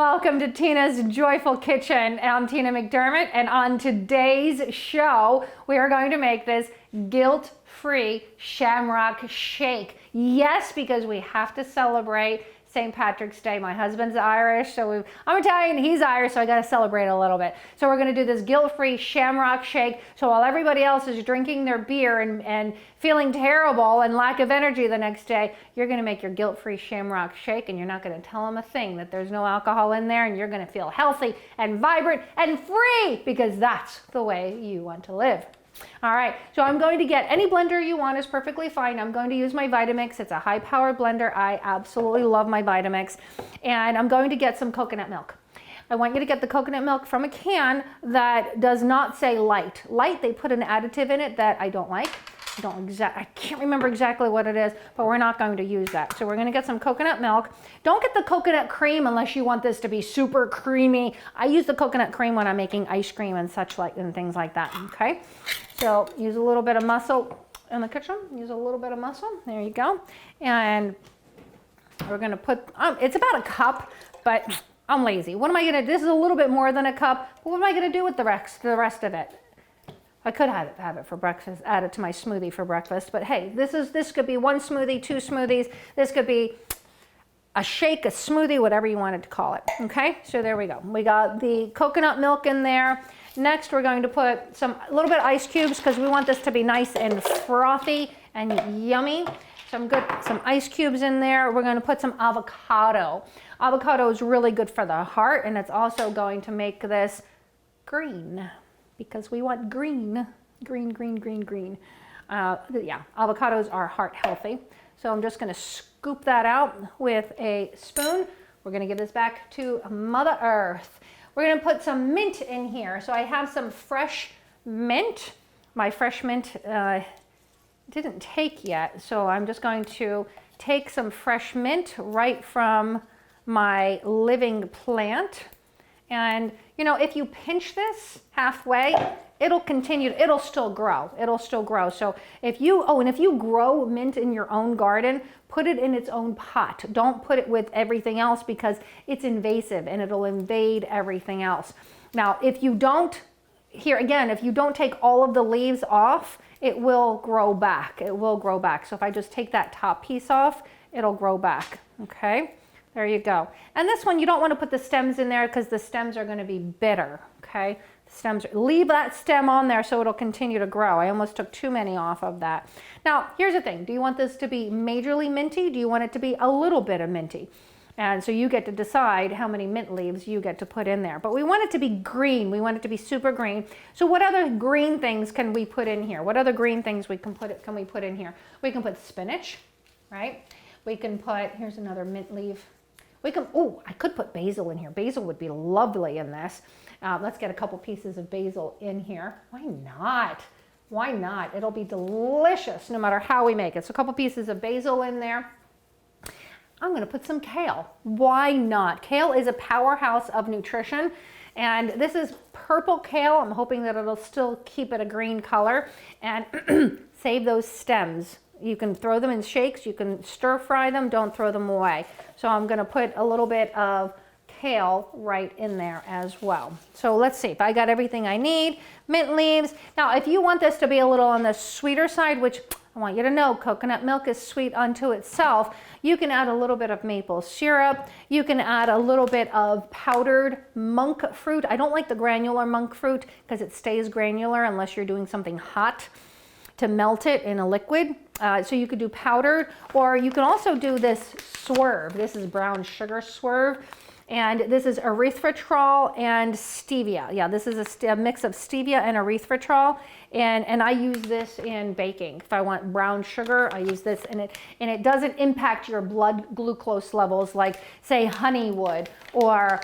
welcome to Tina's Joyful Kitchen. I'm Tina McDermott, and on today's show, we are going to make this guilt-free Shamrock shake. Yes, because we have to celebrate St. Patrick's Day. My husband's Irish, so I'm Italian, he's Irish, so I gotta celebrate a little bit. So we're gonna do this guilt-free Shamrock shake. So while everybody else is drinking their beer and feeling terrible and lack of energy the next day, you're gonna make your guilt-free Shamrock shake, and you're not gonna tell them a thing that there's no alcohol in there, and you're gonna feel healthy and vibrant and free, because that's the way you want to live. All right, so I'm going to get any blender you want is perfectly fine. I'm going to use my Vitamix. It's a high-powered blender. I absolutely love my Vitamix. And I'm going to get some coconut milk. I want you to get the coconut milk from a can that does not say light. Light, they put an additive in it that I don't like. I can't remember exactly what it is, but we're not going to use that. So we're going to get some coconut milk. Don't get the coconut cream unless you want this to be super creamy. I use the coconut cream when I'm making ice cream and such like and things like that. Okay, so use a little bit of muscle in the kitchen. Use a little bit of muscle. There you go. And we're going to put. It's about a cup, but I'm lazy. What am I going to do? This is a little bit more than a cup. But what am I going to do with the rest of it? I could have it for breakfast, add it to my smoothie for breakfast, but hey, this could be one smoothie, two smoothies. This could be a shake, a smoothie, whatever you wanted to call it. Okay, so there we go. We got the coconut milk in there. Next, we're going to put a little bit of ice cubes because we want this to be nice and frothy and yummy. Some ice cubes in there. We're going to put some avocado. Avocado is really good for the heart, and it's also going to make this green, because we want green. Yeah, avocados are heart healthy. So I'm just gonna scoop that out with a spoon. We're gonna give this back to Mother Earth. We're gonna put some mint in here. So I have some fresh mint. My fresh mint didn't take yet, so I'm just going to take some fresh mint right from my living plant. And you know, if you pinch this halfway, it'll still grow. So if you grow mint in your own garden, put it in its own pot. Don't put it with everything else because it's invasive and it'll invade everything else. Now, if you don't take all of the leaves off, it will grow back. So if I just take that top piece off, it'll grow back, okay? There you go. And this one, you don't want to put the stems in there because the stems are going to be bitter, okay? Leave that stem on there so it'll continue to grow. I almost took too many off of that. Now, here's the thing. Do you want this to be majorly minty? Do you want it to be a little bit of minty? And so you get to decide how many mint leaves you get to put in there. But we want it to be green. We want it to be super green. So what other green things can we put in here? What other green things we put in here? We can put spinach, right? We can put, here's another mint leaf. I could put basil in here. Basil would be lovely in this. Let's get a couple pieces of basil in here. Why not? Why not? It'll be delicious no matter how we make it. So a couple pieces of basil in there. I'm going to put some kale. Why not? Kale is a powerhouse of nutrition. And this is purple kale. I'm hoping that it'll still keep it a green color. And save those stems. You can throw them in shakes, you can stir fry them, don't throw them away. So I'm gonna put a little bit of kale right in there as well. So let's see if I got everything I need. Mint leaves. Now, if you want this to be a little on the sweeter side, which I want you to know, coconut milk is sweet unto itself, you can add a little bit of maple syrup. You can add a little bit of powdered monk fruit. I don't like the granular monk fruit because it stays granular unless you're doing something hot to melt it in a liquid. So you could do powdered, or you can also do this swerve. This is brown sugar swerve, and this is erythritol and stevia. Yeah, this is a mix of stevia and erythritol, and I use this in baking. If I want brown sugar, I use this, and it doesn't impact your blood glucose levels like, say, honey would, or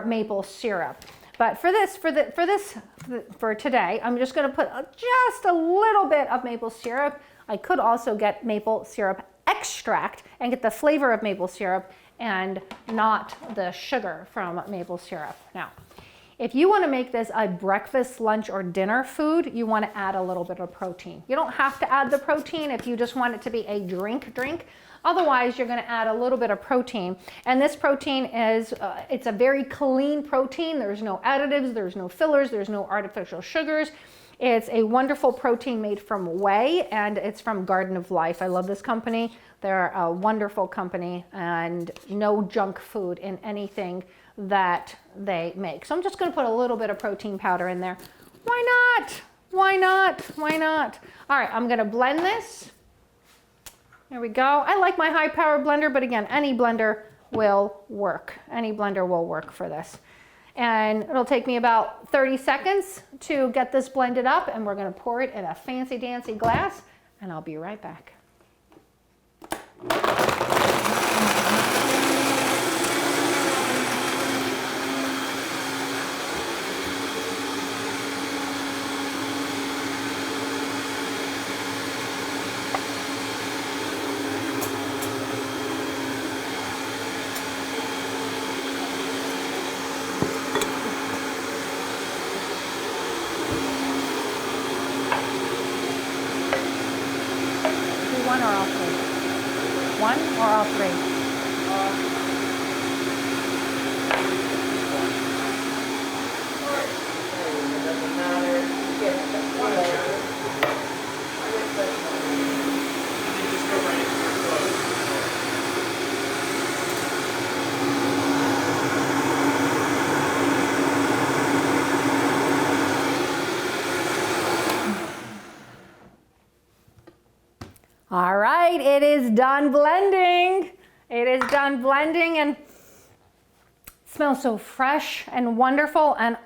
maple syrup. But for today, I'm just going to put just a little bit of maple syrup. I could also get maple syrup extract and get the flavor of maple syrup and not the sugar from maple syrup. Now, if you want to make this a breakfast, lunch, or dinner food, you want to add a little bit of protein. You don't have to add the protein if you just want it to be a drink. Otherwise, you're going to add a little bit of protein. And this protein is, it's a very clean protein. There's no additives, there's no fillers, there's no artificial sugars. It's a wonderful protein made from whey, and it's from Garden of Life. I love this company. They're a wonderful company, and no junk food in anything that they make. So I'm just going to put a little bit of protein powder in there. Why not? Why not? Why not? All right, I'm going to blend this. There we go. I like my high-powered blender, but again, any blender will work. Any blender will work for this. And it'll take me about 30 seconds to get this blended up, and we're going to pour it in a fancy-dancy glass, and I'll be right back. One or all three? One or all three? It doesn't matter. Just go right into All right, it is done blending. It is done blending, and it smells so fresh and wonderful. And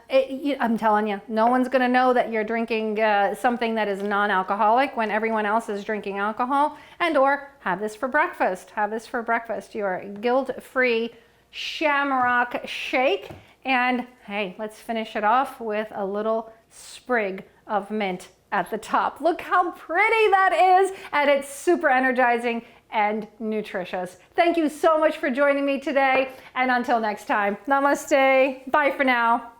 I'm telling you, no one's gonna know that you're drinking something that is non-alcoholic when everyone else is drinking alcohol. And or have this for breakfast. Have this for breakfast. Your guilt-free Shamrock shake. And hey, let's finish it off with a little sprig of mint at the top. Look how pretty that is, and it's super energizing and nutritious. Thank you so much for joining me today, and until next time, namaste. Bye for now.